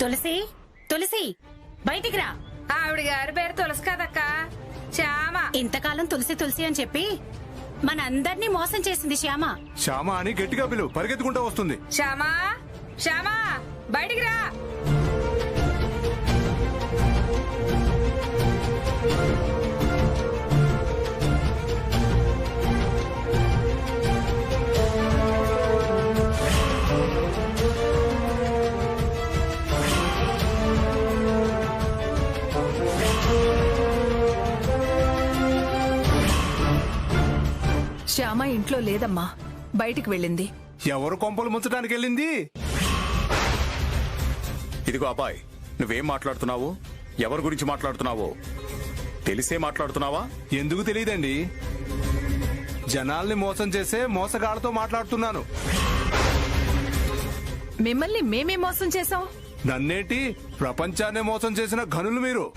తులసి తులసి బయటికి రా. ఆవిడ గారి పేరు తులసి కదక్క, శ్యామ. ఇంతకాలం తులసి తులసి అని చెప్పి మనందర్నీ మోసం చేసింది శ్యామ. శ్యామ అని గట్టిగా పిలువు, పరిగెత్తుకుంటూ వస్తుంది. శ్యామ, శ్యామ, బయటికి రా. శ్యామ ఇంట్లో లేదమ్మా, బయటికి వెళ్ళింది. ఎవరు కొంపలు ముంచడానికి వెళ్ళింది? ఇదిగో అబ్బాయి, నువ్వేం మాట్లాడుతున్నావు? ఎవరి గురించి మాట్లాడుతున్నావో తెలిసే మాట్లాడుతున్నావా? ఎందుకు తెలియదండి, జనాల్ని మోసం చేసే మోసగాళ్లతో మాట్లాడుతున్నాను. మిమ్మల్ని మేమే మోసం చేశాం? నన్నేటి, ప్రపంచాన్నే మోసం చేసిన ఘనులు మీరు.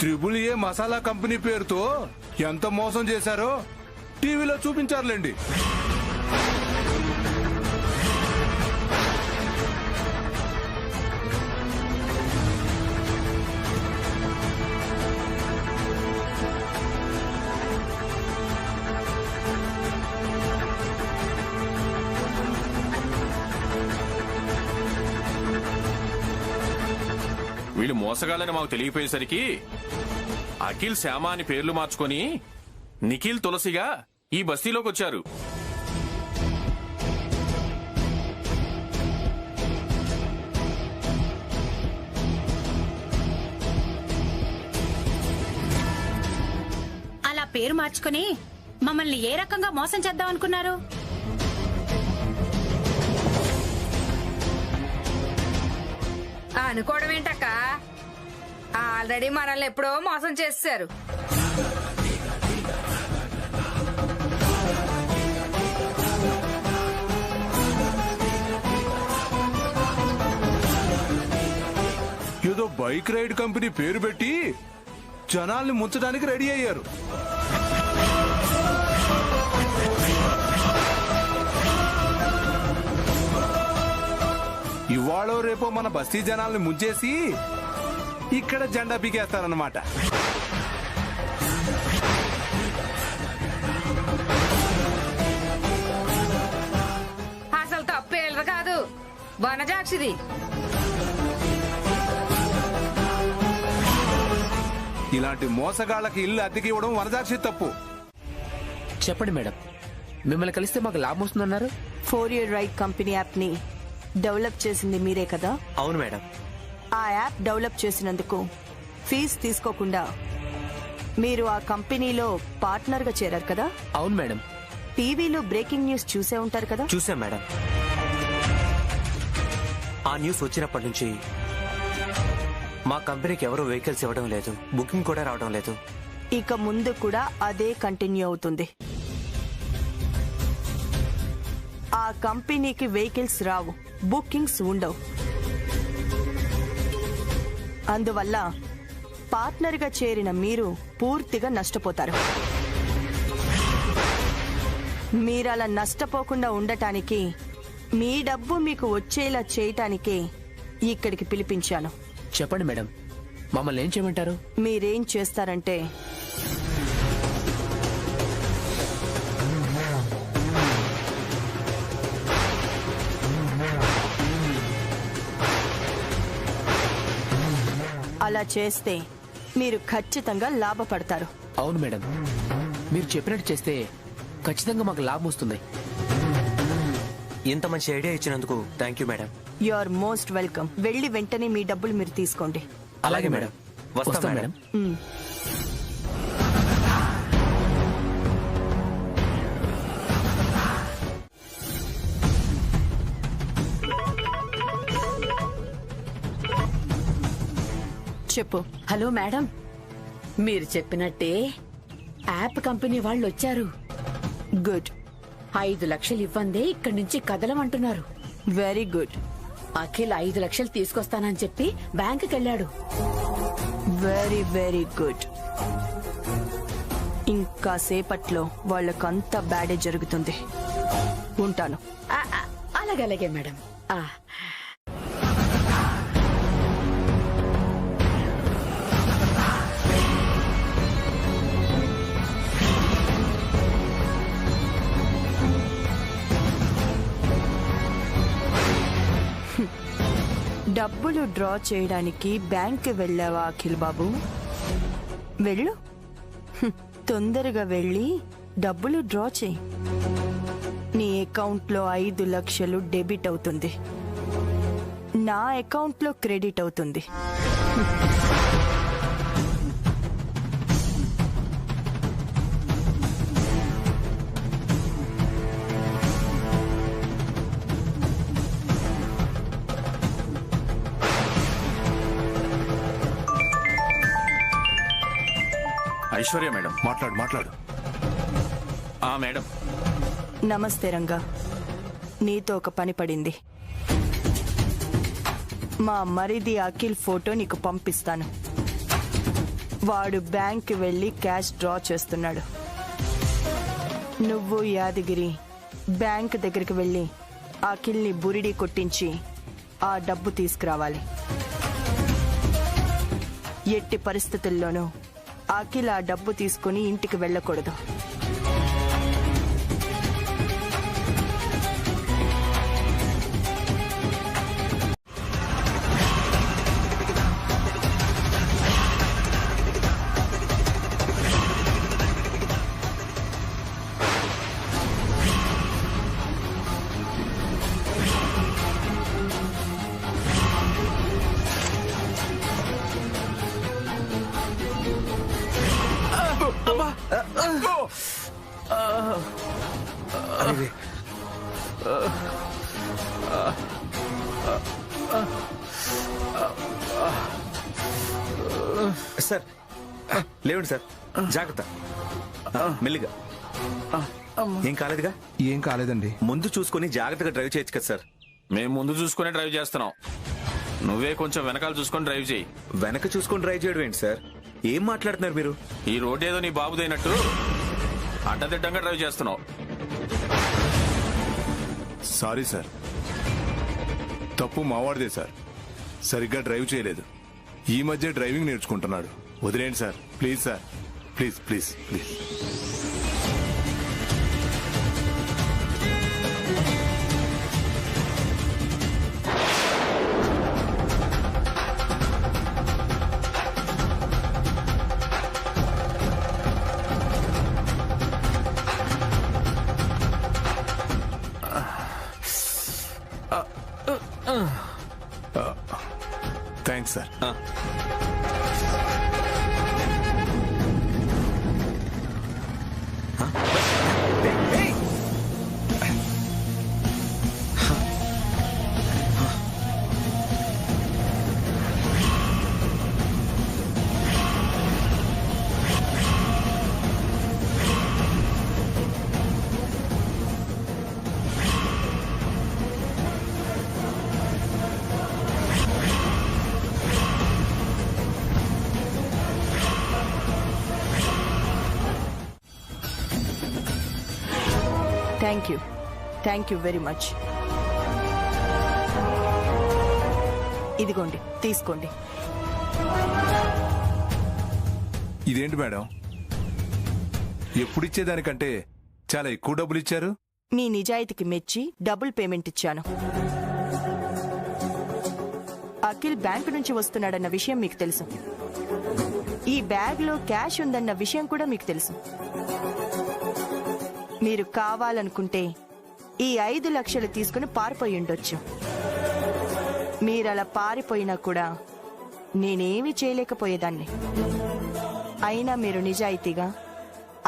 ట్రిపుల్ ఏ మసాలా కంపెనీ పేరుతో ఎంత మోసం చేశారో టీవీలో చూపించారులేండి. వీళ్ళు మోసగాళ్ళని మాకు తెలియపోయేసరికి అఖిల్ శ్యామ అని పేర్లు మార్చుకొని నిఖిల్ తులసిగా ఈ బస్తీలోకి వచ్చారు. అలా పేరు మార్చుకుని మమ్మల్ని ఏ రకంగా మోసం చేద్దాం అనుకున్నారు? అనుకోవడం ఏంటక్క, ఆల్రెడీ మనల్ని ఎప్పుడో మోసం చేశారు. ఏదో బైక్ రైడ్ కంపెనీ పేరు పెట్టి జనాల్ని ముంచడానికి రెడీ అయ్యారు. ఇవాళో రేపో మన బస్తీ జనాల్ని ముంచేసి ఇక్కడ జెండా పీకేస్తారన్నమాట. అసలు తప్పేళ్ళది కాదు, వనజాక్షిది. ఇలాంటి మోసగాళ్లకి ఇల్లు అద్దెకి ఇవ్వడం వనజాక్షి తప్పు. చెప్పండి మేడం, మిమ్మల్ని కలిస్తే మాకు లాభం వస్తుందన్నారు. Four year right company app ని డెవలప్ చేసింది మీరే కదా? అవును మేడం. ఆ యాప్ డెవలప్ చేసినందుకు ఫీజు తీసుకోకుండా మీరు ఆ కంపెనీలో పార్ట్నర్ గా చేరారు కదా? అవును మేడం. టీవీలో బ్రేకింగ్ న్యూస్ చూసే ఉంటారు కదా? చూసాం మేడం. ఆ న్యూస్ వచ్చినప్పటి నుంచి మా కంపెనీకి ఎవరు వెహికల్స్ ఇవ్వడం లేదు, బుకింగ్ కూడా రావడం లేదు. ఇక ముందు కూడా అదే కంటిన్యూ అవుతుంది. ఆ కంపెనీకి వెహికల్స్ రావు, బుకింగ్స్ ఉండవు. అందువల్ల పార్ట్నర్ గా చేరిన మీరు పూర్తిగా నష్టపోతారు. మీరలా నష్టపోకుండా ఉండటానికి, మీ డబ్బు మీకు వచ్చేలా చేయటానికే ఇక్కడికి పిలిపించాను. చెప్పండి మేడం, మమ్మల్ని ఏం చేయమంటారు? మీరేం చేస్తారంటే, అలా చేస్తే మీరు ఖచ్చితంగా లాభపడతారు. అవును మేడం, మీరు చెప్పినట్టు చేస్తే ఖచ్చితంగా మాకు లాభం వస్తుంది. ఇంత మంచి ఐడియా ఇచ్చినందుకు thank you madam. You are most welcome. వెళ్ళి వెంటనే మీ డబ్బులు మీరు తీసుకోండి. అలాగే మేడం, వస్తాం మేడం. చెప్పు. హలో మేడం, మీరు చెప్పినట్టే యాప్ కంపెనీ వాళ్ళు వచ్చారు. గుడ్. 5 లక్షలు ఇవ్వందే ఇక్కడి నుంచి కదలమంటున్నారు. Very good. అఖిల్ 5 లక్షలు తీసుకొస్తానని చెప్పి బ్యాంకుకి వెళ్ళాడు. Very very good. ఇంకా సేపట్లో వాళ్ళకంతా బ్యాడే జరుగుతుంది. ఉంటాను. అలాగే మేడం. డబ్బులు డ్రా చేయడానికి బ్యాంక్ వెళ్ళావా అఖిల్ బాబు? వెళ్ళు. తొందరగా వెళ్ళి డబ్బులు డ్రా చేయి. నీ అకౌంట్లో 5 లక్షలు డెబిట్ అవుతుంది, నా అకౌంట్లో క్రెడిట్ అవుతుంది. ఐశ్వర్య మేడం. మాట్లాడు. మేడం. నమస్తే రంగా, నీతో ఒక పని పడింది. మా మరిది అఖిల్ ఫోటో నీకు పంపిస్తాను. వాడు బ్యాంక్ వెళ్ళి క్యాష్ డ్రా చేస్తున్నాడు. నువ్వు యాదగిరి బ్యాంక్ దగ్గరికి వెళ్ళి అఖిల్ని బురిడి కొట్టించి ఆ డబ్బు తీసుకురావాలి. ఎట్టి పరిస్థితుల్లోనూ అఖిల్ ఆ డబ్బు తీసుకుని ఇంటికి వెళ్ళకూడదు. సార్ లేవండి సార్, జాగ్రత్త, మెల్లిగా. ఏం కాలేదుగా? ఏం కాలేదండి. ముందు చూసుకొని జాగ్రత్తగా డ్రైవ్ చేయొచ్చు కదా సార్. మేము ముందు చూసుకునే డ్రైవ్ చేస్తున్నాం, నువ్వే కొంచెం వెనకాల చూసుకొని డ్రైవ్ చేయి. వెనక చూసుకొని డ్రైవ్ చేయడం ఏంటి సార్? ఏం మాట్లాడుతున్నారు మీరు? ఈ రోడ్ ఏదో నీ బాబుదైనట్టు అడ్డదిడ్డంగా డ్రైవ్ చేస్తున్నావు. సారీ సార్, తప్పు మావాడిదే సార్. సరిగ్గా డ్రైవ్ చేయలేదు. ఈ మధ్య డ్రైవింగ్ నేర్చుకుంటున్నాడు. వదిలేండి sir, please sir, please please please. Thanks sir. Thank you very much. ఇదిగోండి, తీసుకోండి. ఇదేంటి మేడం, ఎప్పుడిచ్చేదానికంటే చాలా ఎక్కువ డబ్బులు ఇచ్చారు. మీ నిజాయితీకి మెచ్చి డబుల్ పేమెంట్ ఇచ్చాను. అఖిల్ బ్యాంకు నుంచి వస్తున్నాడన్న విషయం మీకు తెలుసు. ఈ బ్యాగ్ లో క్యాష్ ఉందన్న విషయం కూడా మీకు తెలుసు. మీరు కావాలనుకుంటే ఈ 5 లక్షలు తీసుకుని పారిపోయి ఉండొచ్చు. మీరలా పారిపోయినా కూడా నేనేమీ చేయలేకపోయేదాన్ని. అయినా మీరు నిజాయితీగా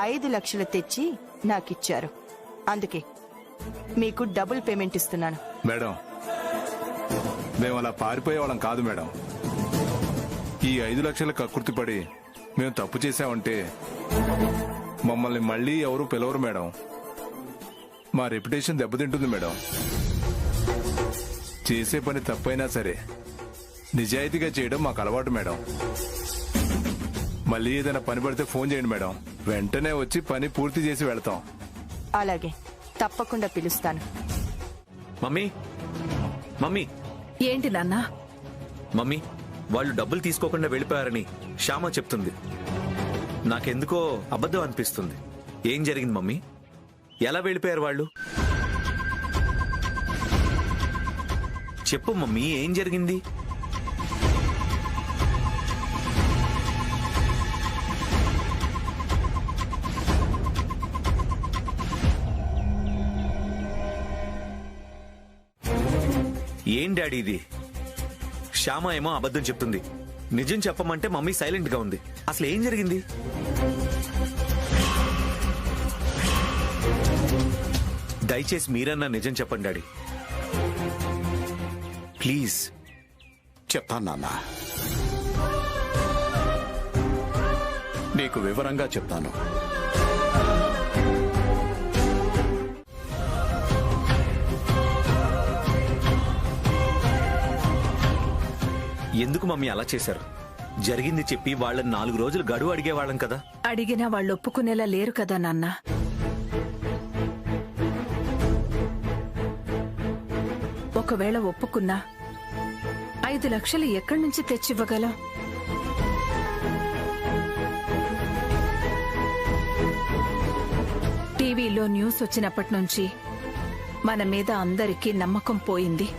5 లక్షలు తెచ్చి నాకిచ్చారు. అందుకే మీకు డబుల్ పేమెంట్ ఇస్తున్నాను. మేడం, మేము అలా పారిపోయే వాళ్ళం కాదు మేడం. ఈ 5 లక్షల కకృతిపడి మేము తప్పు చేశామంటే మమ్మల్ని మళ్ళీ ఎవరు పిలవరు మేడం. మా రెప్యుటేషన్ దెబ్బతింటుంది మేడం. చేసే పని తప్పైనా సరే నిజాయితీగా చేయడం మాకు అలవాటు మేడం. మళ్ళీ ఏదైనా పని పడితే ఫోన్ చేయండి మేడం, వెంటనే వచ్చి పని పూర్తి చేసి వెళ్తాం. అలాగే, తప్పకుండా పిలుస్తాను. మమ్మీ మమ్మీ ఏంటి నాన్నా? మమ్మీ, వాళ్ళు డబ్బులు తీసుకోకుండా వెళ్ళిపోయారని శ్యామ చెప్తుంది. నాకెందుకో అబద్ధం అనిపిస్తుంది. ఏం జరిగింది మమ్మీ? ఎలా వెళ్ళిపోయారు వాళ్ళు? చెప్పు మమ్మీ, ఏం జరిగింది? ఏం డాడీ ఇది? శ్యామ ఏమో అబద్ధం చెప్తుంది, నిజం చెప్పమంటే మమ్మీ సైలెంట్ గా ఉంది. అసలు ఏం జరిగింది? దయచేసి మీరన్నా నిజం చెప్పండి డాడీ, ప్లీజ్. చెప్తాను నాన్న, నీకు వివరంగా చెప్తాను. ఎందుకు మమ్మీ అలా చేశారు? జరిగింది చెప్పి వాళ్ళని 4 రోజులు గడువు అడిగేవాళ్ళం కదా. అడిగినా వాళ్ళు ఒప్పుకునేలా లేరు కదా నాన్న. ఒకవేళ ఒప్పుకున్నా 5 లక్షలు ఎక్కడి నుంచి తెచ్చివ్వగలం? టీవీలో న్యూస్ వచ్చినప్పటి నుంచి మన మీద అందరికీ నమ్మకం పోయింది.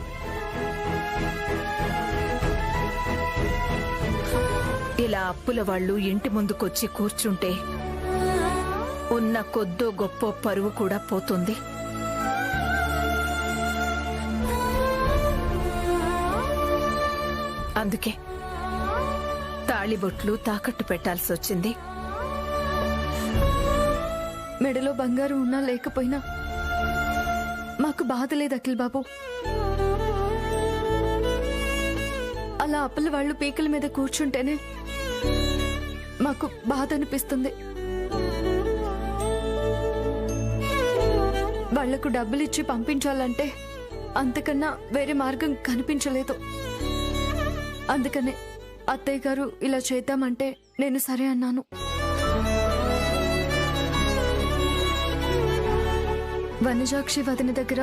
ఇలా అప్పుల వాళ్ళు ఇంటి ముందుకొచ్చి కూర్చుంటే ఉన్న కొద్దో గొప్ప పరువు కూడా పోతుంది. అందుకే తాళిబొట్లు తాకట్టు పెట్టాల్సి వచ్చింది. మెడలో బంగారం ఉన్నా లేకపోయినా మాకు బాధ లేదు అఖిల్ బాబు. అలా అప్పుల వాళ్ళు పీకల మీద కూర్చుంటేనే మాకు బాధ అనిపిస్తుంది. వాళ్లకు డబ్బులిచ్చి పంపించాలంటే అంతకన్నా వేరే మార్గం కనిపించలేదు. అందుకనే అత్తయ్య గారు ఇలా చేద్దామంటే నేను సరే అన్నాను. వనజాక్షి వదిన దగ్గర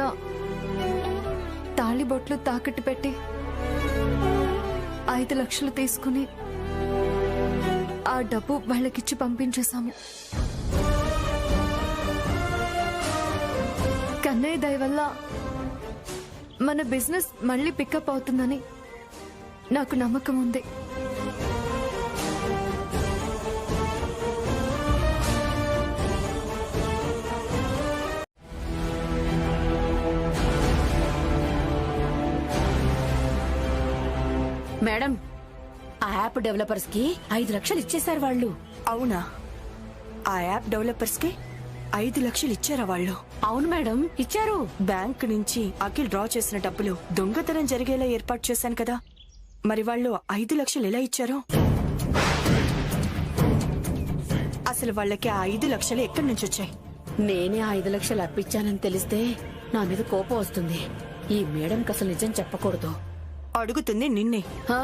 తాళిబొట్లు తాకట్టు పెట్టి 5 లక్షలు తీసుకుని ఆ డబ్బు వాళ్ళకిచ్చి పంపించేశాము. కన్నయ్య దయ వల్ల మన బిజినెస్ మళ్ళీ పికప్ అవుతుందని నాకు నమ్మకం ఉంది. మేడం, ఆ యాప్ డెవలపర్స్ కి 5 లక్షలు ఇచ్చేశారు వాళ్ళు. అవునా? ఆ యాప్ డెవలపర్స్ కి 5 లక్షలు ఇచ్చారా వాళ్ళు? అవును మేడం, ఇచ్చారు. బ్యాంక్ నుంచి అఖిల్ డ్రా చేసిన డబ్బులు దొంగతనం జరిగేలా ఏర్పాటు చేశాను కదా, మరి వాళ్ళు 5 లక్షలు ఎలా ఇచ్చారో? అసలు వాళ్ళకి ఆ 5 లక్షలు ఎక్కడి నుంచి వచ్చాయి? నేనే 5 లక్షలు అప్పిచ్చానని తెలిస్తే నా మీద కోపం వస్తుంది. ఈ మేడంకి అసలు నిజం చెప్పకూడదు. అడుగుతుంది నిన్నే. హా?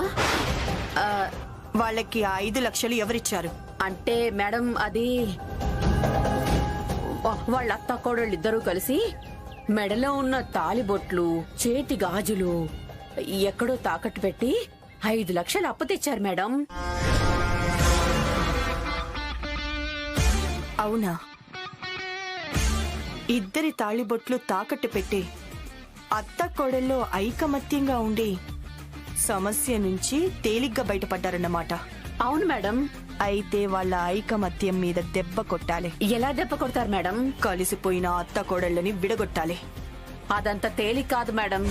వాళ్ళకి ఆ 5 లక్షలు ఎవరిచ్చారు? అంటే మేడం, అది వాళ్ళ అత్త కోడళ్ళిద్దరూ కలిసి మెడలో ఉన్న తాలిబొట్లు, చేతి గాజులు ఎక్కడో తాకట్టు పెట్టి 5 లక్షలు అప్పు తెచ్చారు మేడం. అవునా? ఇద్దరి తాళిబొట్లు తాకట్టు పెట్టి అత్త కోడల్లో ఐకమత్యంగా ఉండి సమస్య నుంచి తేలిగ్గా బయటపడ్డారన్నమాట. అవును మేడం. అయితే వాళ్ళ ఐకమత్యం మీద దెబ్బ కొట్టాలి. ఎలా దెబ్బ కొడతారు మేడం? కలిసిపోయిన అత్త కోడళ్ళని విడగొట్టాలి. అదంతా తేలిక కాదు మేడం.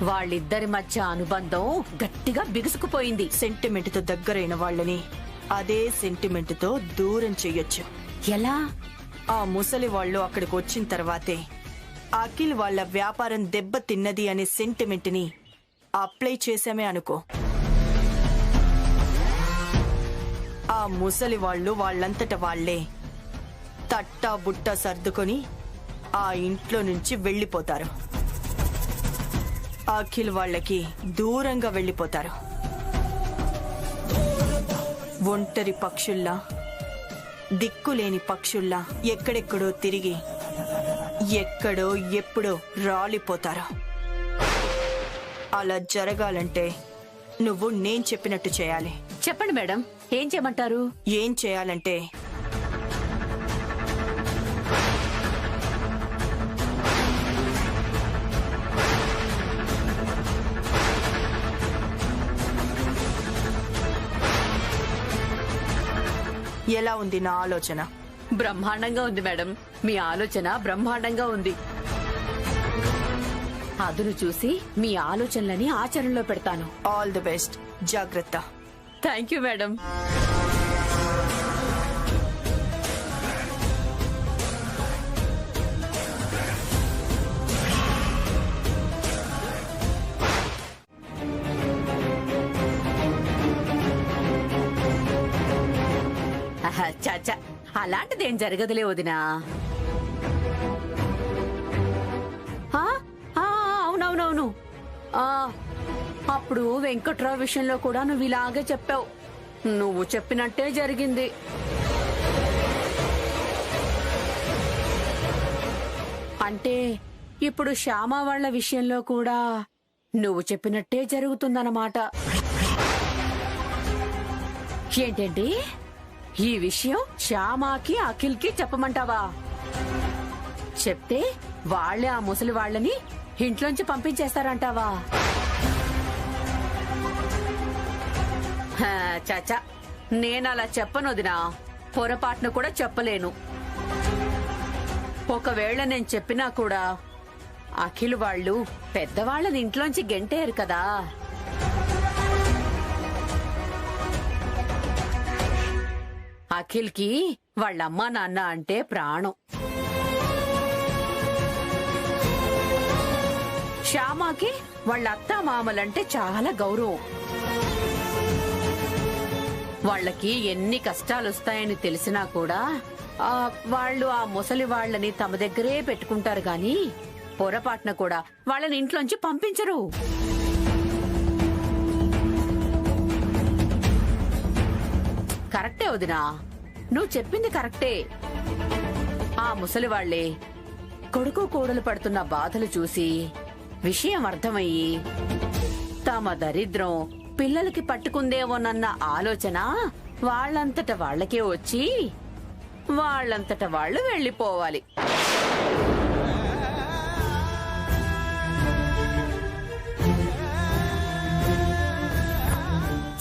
వాళ్ళిద్దరి మధ్య అనుబంధం గట్టిగా బిగుసుకుపోయింది. సెంటిమెంట్ తో దగ్గరైన వాళ్ళని అదే సెంటిమెంట్ తో దూరం చెయ్యొచ్చు. ఎలా? ఆ ముసలి వాళ్ళు అక్కడికి వచ్చిన తర్వాతే అఖిల్ వాళ్ళ వ్యాపారం దెబ్బ తిన్నది అనే సెంటిమెంట్ ని అప్లై చేసామే అనుకో, ఆ ముసలి వాళ్ళు వాళ్ళంతట వాళ్లే తట్టా బుట్ట సర్దుకొని ఆ ఇంట్లో నుంచి వెళ్లిపోతారు. అఖిల్ వాళ్ళకి దూరంగా వెళ్లిపోతారు. ఒంటరి పక్షుల్లా దిక్కులేని పక్షుల్లా ఎక్కడెక్కడో తిరిగి ఎక్కడో ఎప్పుడో రాలిపోతారు. అలా జరగాలంటే నువ్వు నేను చెప్పినట్టు చేయాలి. చెప్పండి మేడం, ఏం చేయమంటారు? ఏం చేయాలంటే ఎలా ఉంది నా ఆలోచన? బ్రహ్మాండంగా ఉంది మేడం, మీ ఆలోచన బ్రహ్మాండంగా ఉంది. అదును చూసి మీ ఆలోచనలని ఆచరణలో పెడతాను. All the best. జాగ్రత్త. Thank you madam. చాచా, అలాంటిదేం జరగదులే వదినా. అవునవునవును, అప్పుడు వెంకట్రావు విషయంలో కూడా నువ్వు ఇలాగే చెప్పావు. నువ్వు చెప్పినట్టే జరిగింది. అంటే ఇప్పుడు శ్యామ వాళ్ళ విషయంలో కూడా నువ్వు చెప్పినట్టే జరుగుతుందన్నమాట. ఏంటండి, ఈ విషయం శ్యామాకి అఖిల్కి చెప్పమంటావా? చెప్తే వాళ్లే ఆ ముసలి వాళ్ళని ఇంట్లోంచి పంపించేస్తారంటావా? చాచా, నేనలా చెప్పను వదినా. పొరపాటును కూడా చెప్పలేను. ఒకవేళ నేను చెప్పినా కూడా అఖిల్ వాళ్ళు పెద్దవాళ్ళని ఇంట్లోంచి గెంటేరు కదా. అఖిల్కి వాళ్ళమ్మా నాన్న అంటే ప్రాణం. శ్యామాకి వాళ్ళ అత్తా మామలంటే చాలా గౌరవం. వాళ్ళకి ఎన్ని కష్టాలొస్తాయని తెలిసినా కూడా వాళ్ళు ఆ ముసలి వాళ్ళని తమ దగ్గరే పెట్టుకుంటారు గాని పొరపాటున కూడా వాళ్ళని ఇంట్లోంచి పంపించరు. కరెక్టే వదినా, నువ్వు చెప్పింది కరెక్టే. ఆ ముసలి వాళ్లే కొడుకు కోడలు పడుతున్న బాధలు చూసి విషయం అర్థమయ్యి తమ దరిద్రం పిల్లలకి పట్టుకుందేమోనన్న ఆలోచన వాళ్ళంతట వాళ్లకే వచ్చి వాళ్ళంతట వాళ్ళు వెళ్లిపోవాలి.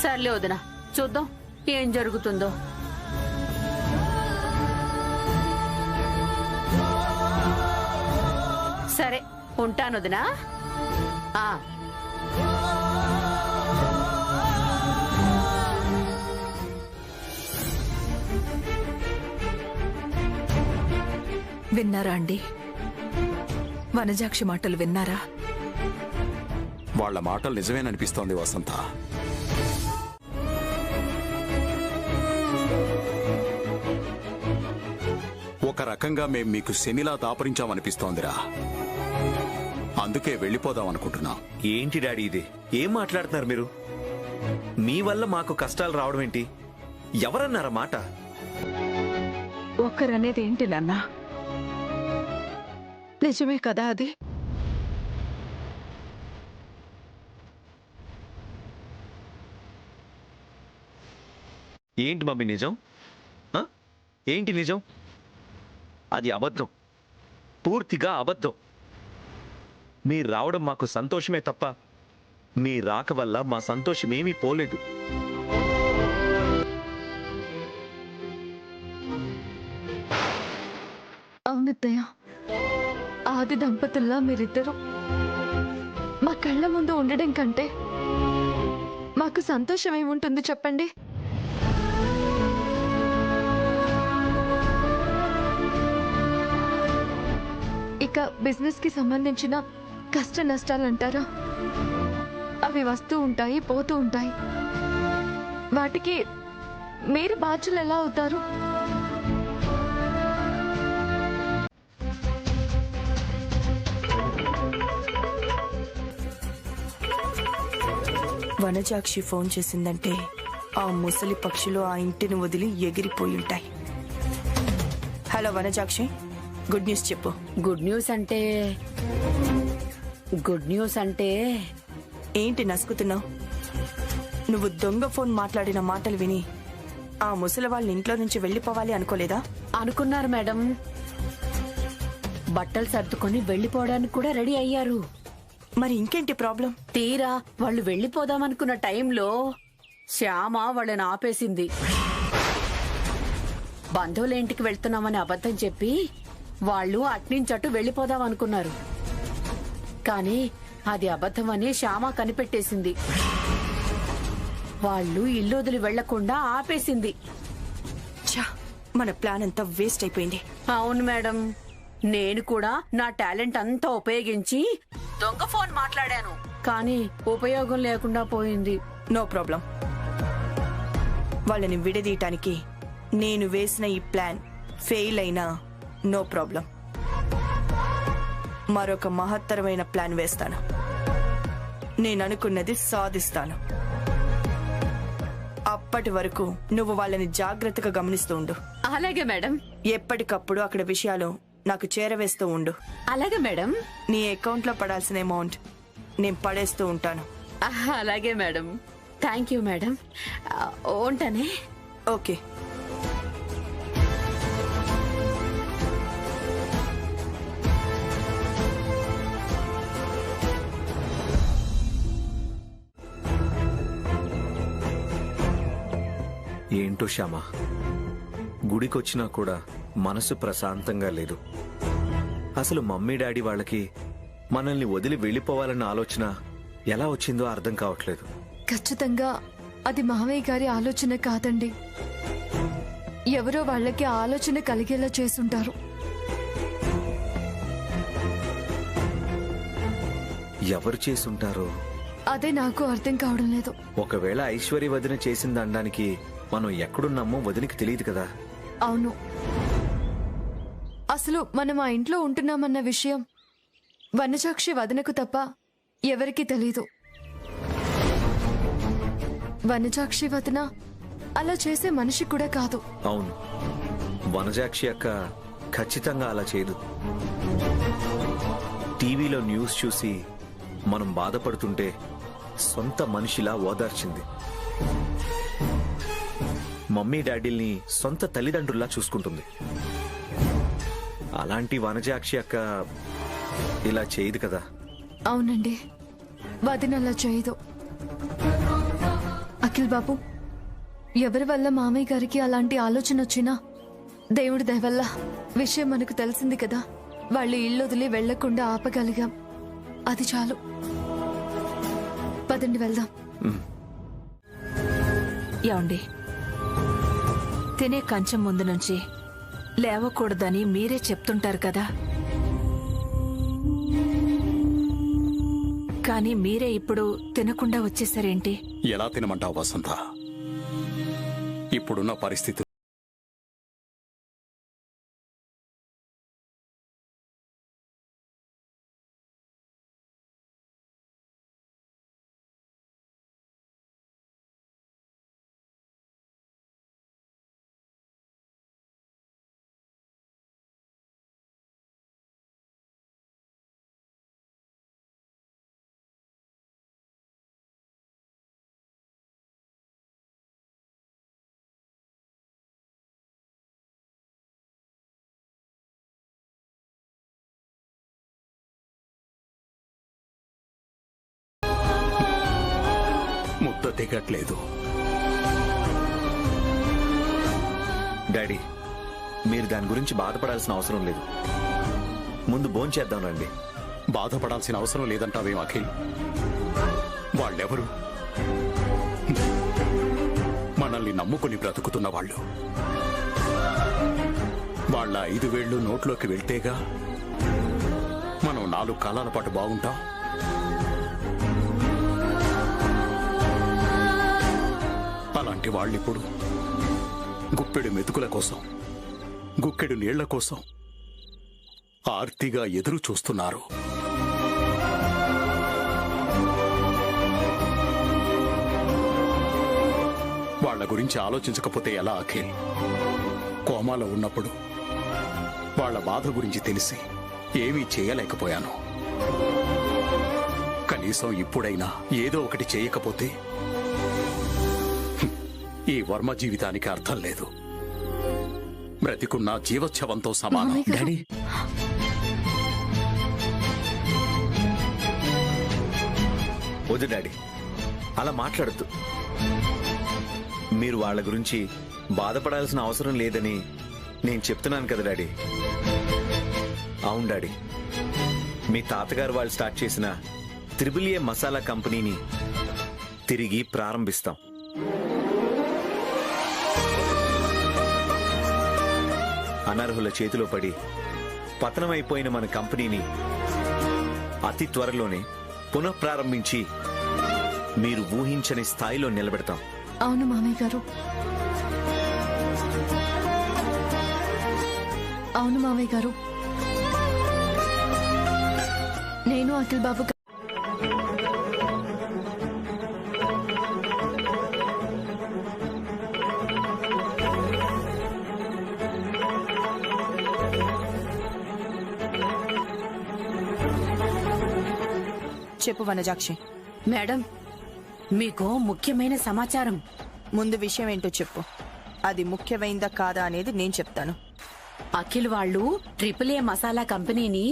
సర్లే వదినా, చూద్దాం ఏం జరుగుతుందో. సరే, ఉంటాను వదినా. విన్నారా అండి? వనజాక్షి మాటలు విన్నారా? వాళ్ళ మాటలు నిజమేననిపిస్తోంది వసంత. ఒక రకంగా మేం మీకు శనిలా దాపరించామనిపిస్తోందిరా. అందుకే వెళ్ళిపోదాం అనుకుంటున్నా. ఏంటి డాడీ ఇది? ఏం మాట్లాడుతున్నారు మీరు? మీ వల్ల మాకు కష్టాలు రావడం ఏంటి? ఎవరన్నారా మాట? ఒకరనేది ఏంటి నాన్న? నిజమే కదా అది? ఏంటి మమ్మీ నిజం? ఏంటి నిజం? అది అబద్ధం, పూర్తిగా అబద్ధం. మీరు రావడం మాకు సంతోషమే తప్ప మీ రాక వల్ల మా సంతోషమేమీ పోలేదు. అవునత్తయ్య, ఆది దంపతుల్లా మీరిద్దరూ మా కళ్ళ ముందు ఉండడం కంటే మాకు సంతోషం ఏముంటుంది చెప్పండి? ఇక బిజినెస్ కి సంబంధించిన కష్ట నష్టాలు అంటారా, అవి వస్తూ ఉంటాయి, పోతూ ఉంటాయి. వాటికి మీరు బాధ్యులు ఎలా అవుతారు? వనజాక్షి ఫోన్ చేసిందంటే ఆ ముసలి పక్షులు ఆ ఇంటిని వదిలి ఎగిరిపోయి ఉంటాయి. హలో వనజాక్షి, గుడ్ న్యూస్ చెప్పు. గుడ్ న్యూస్ అంటే ఏంటి నసుకుతున్నావు? నువ్వు దొంగ ఫోన్ మాట్లాడిన మాటలు విని ఆ ముసలి వాళ్ళ ఇంట్లో నుంచి వెళ్లిపోవాలి అనుకోలేదా? అనుకున్నారు మేడం. బట్టలు సర్దుకొని వెళ్లిపోవడానికి కూడా రెడీ అయ్యారు. మరి ఇంకేంటి ప్రాబ్లం? తీరా వాళ్ళు వెళ్లిపోదామనుకున్న టైంలో శ్యామ వాళ్ళని ఆపేసింది. బంధువుల ఇంటికి వెళ్తున్నామని అబద్ధం చెప్పి వాళ్ళు అట్నుంచటు వెళ్లిపోదామనుకున్నారు. కానీ అది అబద్ధమని శ్యామ కనిపెట్టేసింది. వాళ్ళు ఇల్లు వదిలి వెళ్లకుండా ఆపేసింది. ఛా, మన ప్లాన్ అంతా వేస్ట్ అయిపోయింది. అవును మేడం, నేను కూడా నా టాలెంట్ అంతా ఉపయోగించి దొంగ ఫోన్ మాట్లాడాను, కానీ ఉపయోగం లేకుండా పోయింది. No problem. వాళ్ళని విడదీయటానికి నేను వేసిన ఈ ప్లాన్ ఫెయిల్ అయినా నో ప్రాబ్లం. మరొక మహత్తరమైన ప్లాన్ వేస్తాను. నేను అనుకున్నది సాధిస్తాను. అప్పటి వరకు నువ్వు వాళ్ళని జాగ్రత్తగా గమనిస్తూ ఉండు. అలాగే మేడం. ఎప్పటికప్పుడు అక్కడ విషయాలు నాకు చేరవేస్తూ ఉండు. అలాగే మేడం. నీ అకౌంట్ లో పడాల్సిన అమౌంట్ నేను పడేస్తూ ఉంటాను. అలాగే మేడం. Thank you madam. ఉంటానే. ఓకే. ఏంటో శ్యామ, గుడికొచ్చినా కూడా మనసు ప్రశాంతంగా లేదు. అసలు మమ్మీ డాడీ వాళ్ళకి మనల్ని వదిలి వెళ్ళిపోవాలన్న ఆలోచన ఎలా వచ్చిందో అర్థం కావట్లేదు. ఖచ్చితంగా అది మావయ్య గారి ఆలోచన కాదండి. ఎవరో వాళ్ళకి ఆలోచన కలిగేలా చేసుంటారు. ఎవరు చేసుంటారో అదే నాకు అర్థం కావడం లేదు. ఒకవేళ ఐశ్వర్య వదిన చేసింది అనడానికి మనం ఎక్కడున్నామో వదినికి తెలియదు కదా. అవును, అసలు మనం ఆ ఇంట్లో ఉంటున్నామన్న విషయం వనజాక్షి వదనకు తప్ప ఎవరికీ తెలీదు. వనజాక్షి వదన అలా చేసే మనిషి కూడా కాదు. అవును, వనజాక్షి అక్క ఖచ్చితంగా అలా చేయదు. టీవీలో న్యూస్ చూసి మనం బాధపడుతుంటే సొంత మనిషిలా ఓదార్చింది. మమ్మీ డాడీల్ని సొంత తల్లిదండ్రుల్లా చూసుకుంటుంది. అలాంటి వనజాక్షి అక్క ఇలా చేయదు కదా. అవునండి, వదిన అలా చేయదు. అఖిల్ బాబు, ఎవరి వల్ల మామయ్య గారికి అలాంటి ఆలోచన వచ్చినా దేవుడి దయ వల్ల విషయం మనకు తెలిసింది కదా. వాళ్ళు ఇల్లు వదిలి వెళ్లకుండా ఆపగలిగాం, అది చాలు. పదండి వెళ్దాం. ఏమండి, తినే కంచం ముందు నుంచి లేవకూడదని మీరే చెప్తుంటారు కదా. కానీ మీరే ఇప్పుడు తినకుండా వచ్చేసారేంటి? ఎలా తినమంటావు వసంత? ఇప్పుడున్న పరిస్థితి ముద్ద దిగట్లేదు. డాడీ, మీరు దాని గురించి బాధపడాల్సిన అవసరం లేదు. ముందు భోంచేద్దాం రండి. బాధపడాల్సిన అవసరం లేదంటావేం అఖిల్? వాళ్ళెవరు? మనల్ని నమ్ముకుని బ్రతుకుతున్న వాళ్ళు. వాళ్ళ 5 వేళ్లు నోట్లోకి వెళ్తేగా మనం 4 కాలాల పాటు బాగుంటాం. అలాంటి వాళ్ళిప్పుడు గుప్పెడు మెతుకుల కోసం, గుక్కెడు నీళ్ల కోసం ఆర్తిగా ఎదురు చూస్తున్నారు. వాళ్ళ గురించి ఆలోచించకపోతే ఎలా అఖిల్? కోమాలో ఉన్నప్పుడు వాళ్ళ బాధ గురించి తెలిసి ఏమీ చేయలేకపోయాను. కనీసం ఇప్పుడైనా ఏదో ఒకటి చేయకపోతే ఈ వర్మ జీవితానికి అర్థం లేదు. బ్రతికున్న జీవోత్సవంతో సమానం. మామయ్య గారు. డాడీ వద్దు డాడీ, అలా మాట్లాడద్దు. మీరు వాళ్ళ గురించి బాధపడాల్సిన అవసరం లేదని నేను చెప్తున్నాను కదా డాడీ. అవును డాడీ, మీ తాతగారు వాళ్ళు స్టార్ట్ చేసిన త్రిబుల్ ఏ మసాలా కంపెనీని తిరిగి ప్రారంభిస్తాం. అనర్హుల చేతిలో పడి పతనమైపోయిన మన కంపెనీని అతి త్వరలోనే పునఃప్రారంభించి మీరు ఊహించని స్థాయిలో నిలబెడతాం. అవును మామయ్య గారు, అవును మామయ్య గారు. నేను అఖిల్ బాబు చెప్పు వనజాక్షి. మేడం, మీకు ముఖ్యమైన సమాచారం. ముందు విషయం ఏంటో చెప్పు. అది ముఖ్యమైందా కాదా అనేది నేను చెప్తాను. అఖిల్ వాళ్ళు ట్రిపుల్ ఏ మసాలా కంపెనీని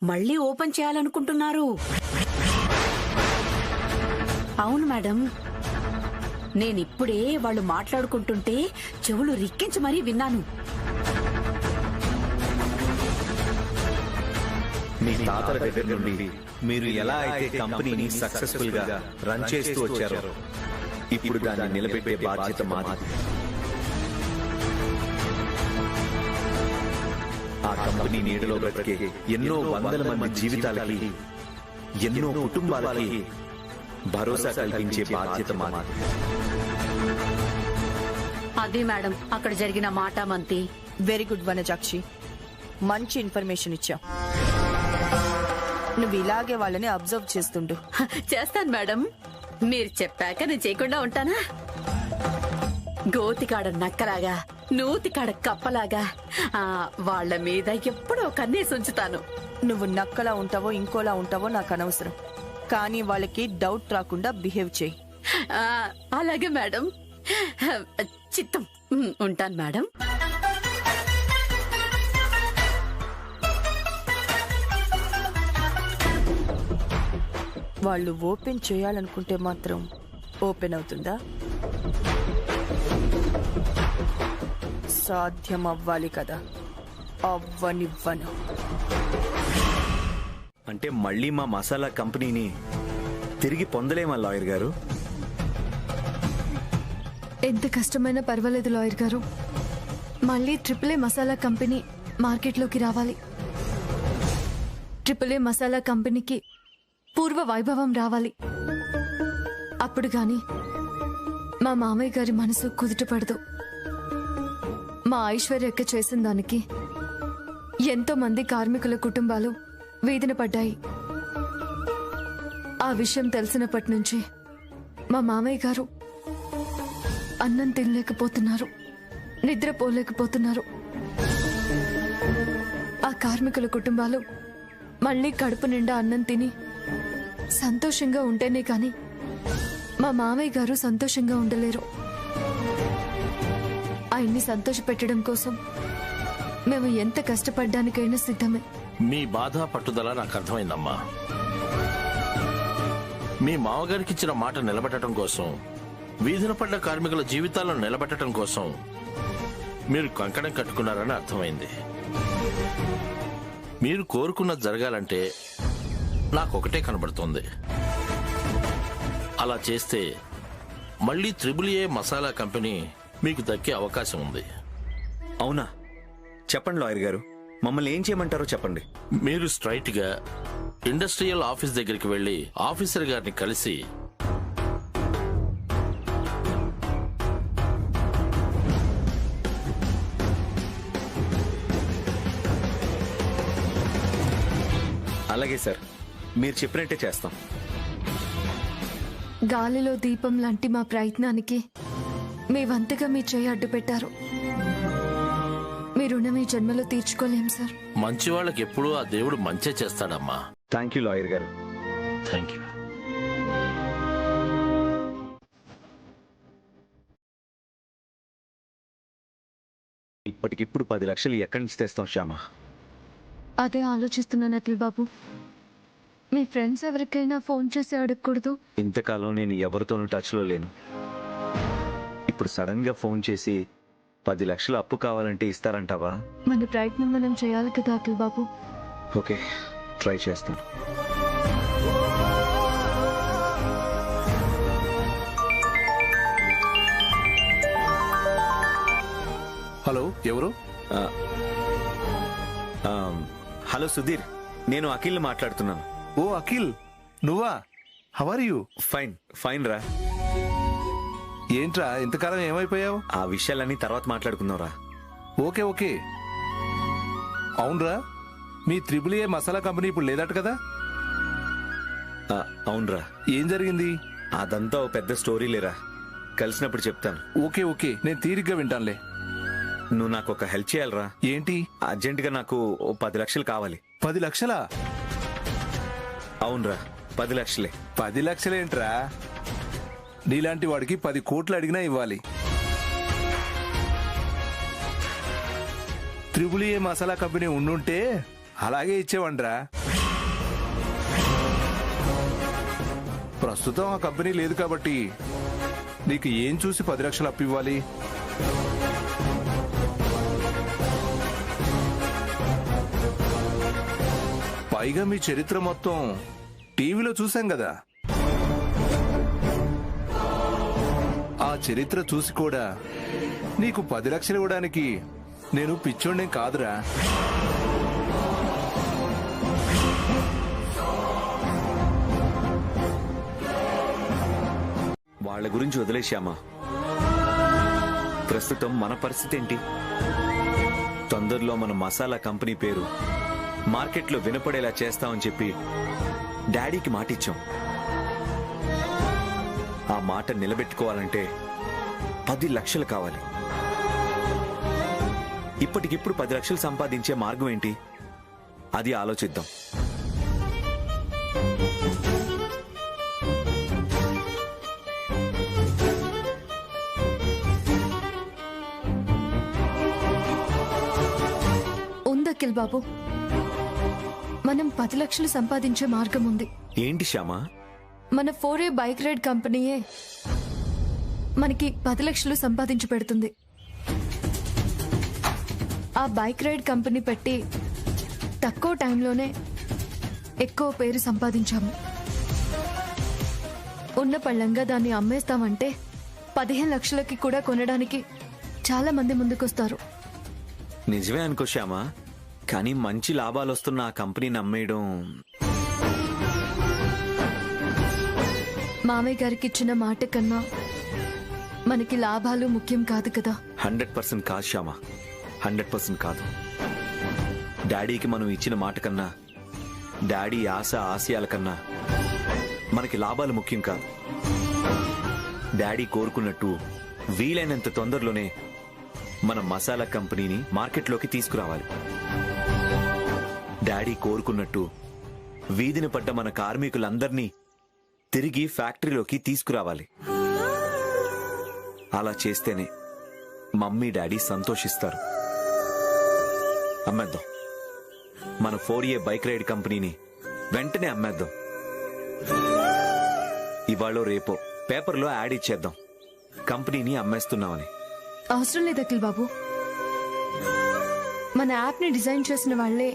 మళ్ళీ ఓపెన్ చేయాలనుకుంటున్నారు. అవును మేడం, నేనిప్పుడే వాళ్ళు మాట్లాడుకుంటుంటే చెవులు రిక్కించి మరీ విన్నాను. మీ తాతల దగ్గర నుండి మీరు ఎలా అయితే కంపెనీని సక్సెస్ఫుల్ గా రన్ చేస్తూ వచ్చారో ఇప్పుడు దాన్ని నిలబెట్టే బాధ్యత మాది. ఆ కంపెనీ నీడలో బ్రతికే ఎన్నో వందల మంది జీవితాలకి, ఎన్నో కుటుంబాలకి భరోసా కల్పించే బాధ్యత మాది. అదే మేడం అక్కడ జరిగిన మాట మంతి. వెరీ గుడ్ వనజాక్షి, మంచి ఇన్ఫర్మేషన్ ఇచ్చావు. నువ్వు ఇలాగే వాళ్ళని అబ్జర్వ్ చేస్తుండు. చేస్తాను మేడం, మీరు చెప్పాక నేను చేయకుండా ఉంటానా? గోతికాడ నక్కలాగా, నూతికాడ కప్పలాగా వాళ్ళ మీద ఎప్పుడో కన్నేసి ఉంచుతాను. నువ్వు నక్కలా ఉంటావో ఇంకోలా ఉంటావో నాకు అనవసరం, కానీ వాళ్ళకి డౌట్ రాకుండా బిహేవ్ చేయి. అలాగే మేడం. చిత్తం. ఉంటాను మేడం. వాళ్ళు ఓపెన్ చేయాలనుకుంటే మాత్రం ఓపెన్ అవుతుందా? సాధ్యం అవ్వాలి కదా, అవ్వనివ్వను. అంటే మళ్ళీ మా మసాలా కంపెనీని తిరిగి పొందలేమా లాయర్ గారు? ఎంత కష్టమైనా పర్వాలేదు లాయర్ గారు. మళ్ళీ ట్రిపుల్ ఏ మసాలా కంపెనీ మార్కెట్లోకి రావాలి. ట్రిపుల్ ఏ మసాలా కంపెనీకి పూర్వ వైభవం రావాలి. అప్పుడు గాని మా మామయ్య గారి మనసు కుదుటపడదు. మా ఐశ్వర్యక్క చేసిన దానికి ఎంతో మంది కార్మికుల కుటుంబాలు వేదన పడ్డాయి. ఆ విషయం తెలిసినప్పటి నుంచి మా మామయ్య గారు అన్నం తినలేకపోతున్నారు, నిద్రపోలేకపోతున్నారు. ఆ కార్మికుల కుటుంబాలు మళ్ళీ కడుపు నిండా అన్నం తిని సంతోషంగా ఉంటేనే కాని మా మామయ్య గారు సంతోషంగా ఉండలేరు. ఆయన్ని సంతోష పెట్టడం కోసం మేము ఎంత కష్టపడ్డానికైనా సిద్ధమే. మీ బాధ పట్టుదల నాకు అర్థమైందమ్మా. మీ మామగారికి ఇచ్చిన మాట నిలబెట్టడం కోసం, వీధిన పడ్డ కార్మికుల జీవితాలను నిలబెట్టడం కోసం మీరు కంకణం కట్టుకున్నారని అర్థమైంది. మీరు కోరుకున్నది జరగాలంటే నాకొకటే కనబడుతోంది. అలా చేస్తే మళ్ళీ త్రిబుల్ ఏ మసాలా కంపెనీ మీకు దక్కే అవకాశం ఉంది. అవునా? చెప్పండి లాయర్ గారు, మమ్మల్ని ఏం చేయమంటారో చెప్పండి. మీరు స్ట్రైట్ గా ఇండస్ట్రియల్ ఆఫీస్ దగ్గరికి వెళ్లి ఆఫీసర్ గారిని కలిసి అలాగే సార్, మీరు చెప్పినట్టే చేస్తాం. గాలిలో దీపం లాంటి మా ప్రయత్నానికి మీ వంతుగా మీ చేయి అడ్డు పెట్టారు. మీ రుణం ఈ జన్మలో తీర్చుకోలేం సార్. మంచి వాళ్ళకి ఎప్పుడూ ఆ దేవుడు మంచే చేస్తాడమ్మా. థ్యాంక్ యూ లాయర్ గారు. Thank you. ఇప్పటికిప్పుడు 10 లక్షలు ఎక్కడి నుంచి తెస్తాం శ్యామ? అదే ఆలోచిస్తున్నాను అఖిల్ బాబు. మీ ఫ్రెండ్స్ ఎవరికైనా ఫోన్ చేసి అడగకూడదు? ఇంతకాలం నేను ఎవరితోనూ టచ్లో లేను. ఇప్పుడు సడన్ గా ఫోన్ చేసి 10 లక్షలు అప్పు కావాలంటే ఇస్తారంటావా? మన ప్రయత్నం మనం చేయాలి కదా అఖిల్ బాబు. ఓకే, ట్రై చేస్తాను. హలో, ఎవరు? హలో సుధీర్, నేను అఖిల్ మాట్లాడుతున్నాను. ఓ అఖిల్, నువ్వా? How are you? Fine fine రా. ఏంట్రా ఇంతకాలం ఏమైపోయావు? ఆ విషయాలన్నీ తర్వాత మాట్లాడుకుందాం రా. Okay okay. అవునరా, మీ AAA మసాలా కంపెనీ ఇప్పుడు లేదట కదా? అవునరా. ఏం జరిగింది? అదంతా ఓ పెద్ద స్టోరీ లేరా, కలిసినప్పుడు చెప్తాను. ఓకే ఓకే, నేను తీరిగ్గా వింటానులే. నువ్వు నాకు ఒక హెల్ప్ చేయాలరా. ఏంటి? అర్జెంటుగా నాకు ఓ 10 లక్షలు కావాలి. 10 లక్షలా? అవునరా, 10 లక్షలే. 10 లక్షలేంట్రా? నీలాంటి వాడికి 10 కోట్లు అడిగినా ఇవ్వాలి. AAA మసాలా కంపెనీ ఉండుంటే అలాగే ఇచ్చేవండ్రా. ప్రస్తుతం ఆ కంపెనీ లేదు కాబట్టి నీకు ఏం చూసి 10 లక్షలు అప్పు ఇవ్వాలి? పైగా మీ చరిత్ర మొత్తం టీవీలో చూసాం కదా. ఆ చరిత్ర చూసి కూడా నీకు 10 లక్షలు ఇవ్వడానికి నేను పిచ్చోడ్నేం కాదురా. వాళ్ళ గురించి వదిలేశామా? ప్రస్తుతం మన పరిస్థితి ఏంటి? తొందరలో మన మసాలా కంపెనీ పేరు మార్కెట్లో వినపడేలా చేస్తామని చెప్పి డాడీకి మాటిచ్చాం. ఆ మాట నిలబెట్టుకోవాలంటే 10 లక్షలు కావాలి. ఇప్పటికిప్పుడు 10 లక్షలు సంపాదించే మార్గం ఏంటి, అది ఆలోచిద్దాం. ఉంది అఖిల్ బాబు, మనం 10 లక్షలు సంపాదించే మార్గం ఉంది. ఏంటి శ్యామా? మన 4A బైక్ రైడ్ కంపెనీయే మనకి 10 లక్షలు సంపాదించి పెడుతుంది. ఆ బైక్ రైడ్ కంపెనీ పెట్టి తక్కువ టైంలోనే ఎక్కువ పేరు సంపాదించాము. ఉన్న పళ్ళంగా దాన్ని అమ్మేస్తామంటే 15 లక్షలకి కూడా కొనడానికి చాలా మంది ముందుకొస్తారు. నిజమే అనుకో శ్యామా, కానీ మంచి లాభాలు వస్తున్న ఆ కంపెనీని అమ్మేయడం. మామయ్య గారికి ఇచ్చిన మాట కన్నా మనకి లాభాలు ముఖ్యం కాదు కదా. 100% కాదు శ్యామా, 100% కాదు. డాడీకి మనం ఇచ్చిన మాట కన్నా, డాడీ ఆశయాల కన్నా మనకి లాభాలు ముఖ్యం కాదు. డాడీ కోరుకున్నట్టు వీలైనంత తొందరలోనే మన మసాలా కంపెనీని మార్కెట్లోకి తీసుకురావాలి. డాడీ కోరుకున్నట్టు వీధిని పడ్డ మన కార్మికులందర్నీ తిరిగి ఫ్యాక్టరీలోకి తీసుకురావాలి. అలా చేస్తేనే మమ్మీ డాడీ సంతోషిస్తారు. అమ్మేద్దాం, మన 4A బైక్ రైడ్ కంపెనీని వెంటనే అమ్మేద్దాం. ఇవాళ రేపో పేపర్లో యాడ్ ఇచ్చేద్దాం, కంపెనీని అమ్మేస్తున్నామని. అవసరం లేదు అఖిల్ బాబు, మన యాప్ ని డిజైన్ చేసిన వాళ్లే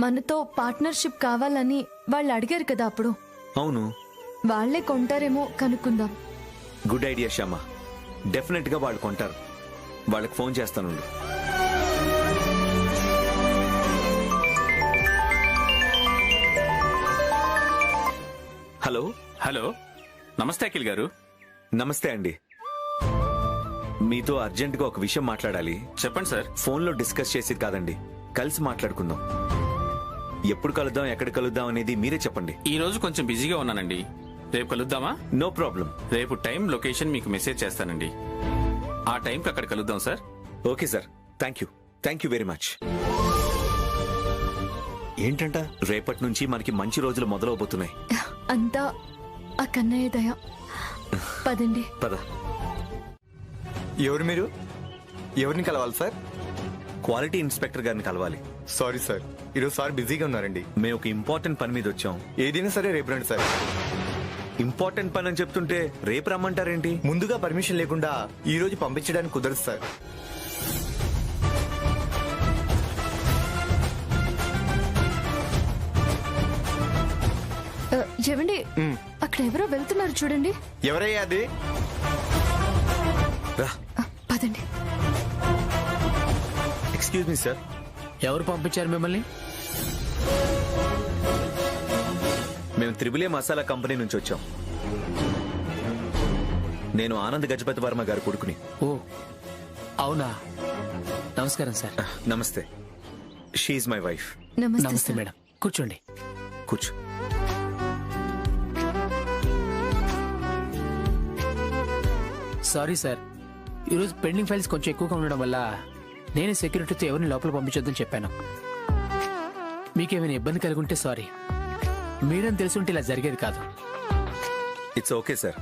మనతో పార్ట్నర్షిప్ కావాలని వాళ్ళు అడిగారు కదా అప్పుడు. అవును, వాళ్లే కొంటారేమో కనుక్కుందాం. గుడ్ ఐడియా శ్యామా, డెఫినెట్ గా వాళ్ళు కొంటారు. వాళ్ళకి ఫోన్ చేస్తాను. హలో. హలో, నమస్తే అఖిల్ గారు. నమస్తే అండి. మీతో అర్జెంటుగా ఒక విషయం మాట్లాడాలి. చెప్పండి సార్. ఫోన్లో డిస్కస్ చేసేది కాదండి, కలిసి మాట్లాడుకుందాం. ఎప్పుడు కలుద్దాం, ఎక్కడ కలుద్దాం అనేది మీరే చెప్పండి. ఈ రోజు కొంచెం బిజీగా ఉన్నానండి, రేపు కలుద్దామా? No problem. రేపు టైం, లొకేషన్ మీకు మెసేజ్ చేస్తానండి. ఆ టైంకి అక్కడ కలుద్దాం sir. Okay sir, thank you. Thank you very much. ఏంటంట రేపటి నుంచి మనకి మంచి రోజులు మొదలవబోతున్నాయి. అంతా ఆ కన్నయ్య దయ. పదండి. పద. ఎవరు మీరు? ఎవరిని కలవాలి సార్? క్వాలిటీ ఇన్స్పెక్టర్ గారిని కలవాలి. సారీ సార్, ఈరోజు సార్ బిజీగా ఉన్నారండి. మేము ఒక ఇంపార్టెంట్ పని మీద వచ్చాం. ఏదైనా సరే రేపు రండి సార్. ఇంపార్టెంట్ పని అని చెప్తుంటే రేపు రమ్మంటారేంటి? ముందుగా పర్మిషన్ లేకుండా ఈ రోజు పంపించడానికి కుదరదు సార్. ఏమండి, అక్కడ ఎవరో వెళ్తున్నారు చూడండి. ఎవరయ్యా అది? పదండి. Excuse me sir. ఎవరు పంపించారు మిమ్మల్ని? మేము త్రిబులే మసాలా కంపెనీ నుంచి వచ్చాం. నేను ఆనంద్ గజపతి వర్మ గారి కొడుకుని. ఓ అవునా, నమస్కారం సార్. నమస్తే. She my wife. నమస్తే మేడం, కూర్చోండి. కూర్చో. సారీ సార్, ఈరోజు పెండింగ్ ఫైల్స్ కొంచెం ఎక్కువగా ఉండడం వల్ల నేనే సెక్యూరిటీతో ఎవరిని లోపల పంపించొద్దని చెప్పాను. మీకేమైనా ఇబ్బంది కలిగి ఉంటే సారీ. మీరని తెలుసుంటే ఇలా జరిగేది కాదు. It's okay sir.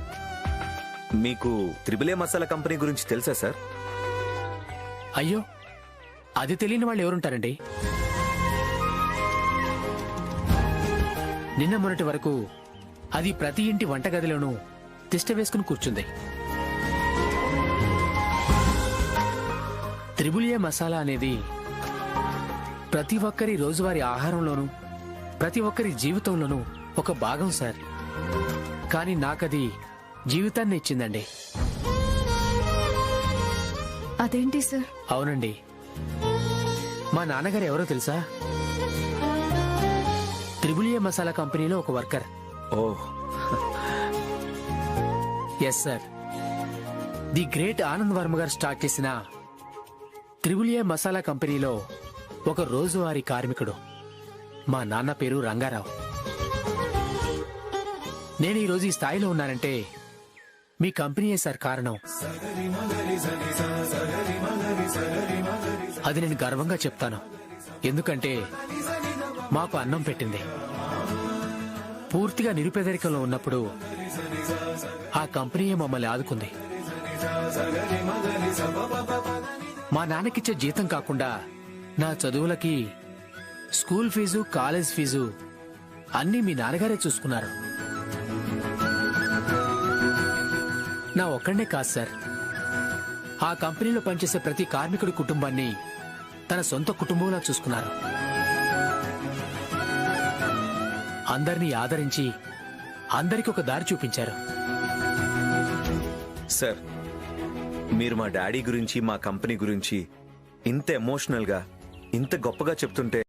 మీకు త్రిబులే మసాలా కంపెనీ గురించి తెలుసా సార్? అయ్యో, అది తెలియని వాళ్ళు ఎవరుంటారండి? నిన్న మొన్నటి వరకు అది ప్రతి ఇంటి వంటగదిలోనూ తిష్ట వేసుకుని కూర్చుంది. త్రిబులియా మసాలా అనేది ప్రతి ఒక్కరి రోజువారీ ఆహారంలోనూ ప్రతి ఒక్కరి జీవితంలోనూ ఒక భాగం సార్. కానీ నాకది జీవితాన్ని ఇచ్చిందండి. అదేంటి సార్? అవునండి, మా నాన్నగారు ఎవరో తెలుసా? త్రిబులియా మసాలా కంపెనీలో ఒక worker. Oh, yes sir. The great Anand Varma గారు స్టార్ట్ చేసిన త్రిబులియా మసాలా కంపెనీలో ఒక రోజువారీ కార్మికుడు. మా నాన్న పేరు రంగారావు. నేను ఈరోజు ఈ స్థాయిలో ఉన్నానంటే మీ కంపెనీయే సార్ కారణం. అది నేను గర్వంగా చెప్తాను. ఎందుకంటే మాకు అన్నం పెట్టింది. పూర్తిగా నిరుపేదరికంలో ఉన్నప్పుడు ఆ కంపెనీయే మమ్మల్ని ఆదుకుంది. మా నాన్నకిచ్చే జీతం కాకుండా నా చదువులకి స్కూల్ ఫీజు, కాలేజ్ ఫీజు అన్నీ మీ నాన్నగారే చూసుకున్నారు. నా ఒక్కడే కాదు సార్, ఆ కంపెనీలో పనిచేసే ప్రతి కార్మికుడి కుటుంబాన్ని తన సొంత కుటుంబంలా చూసుకున్నారు. అందరినీ ఆదరించి అందరికి ఒక దారి చూపించారు. సార్, మీరు మా డాడీ గురించి మా కంపెనీ గురించి ఇంత ఎమోషనల్ గా ఇంత గొప్పగా చెప్తుంటే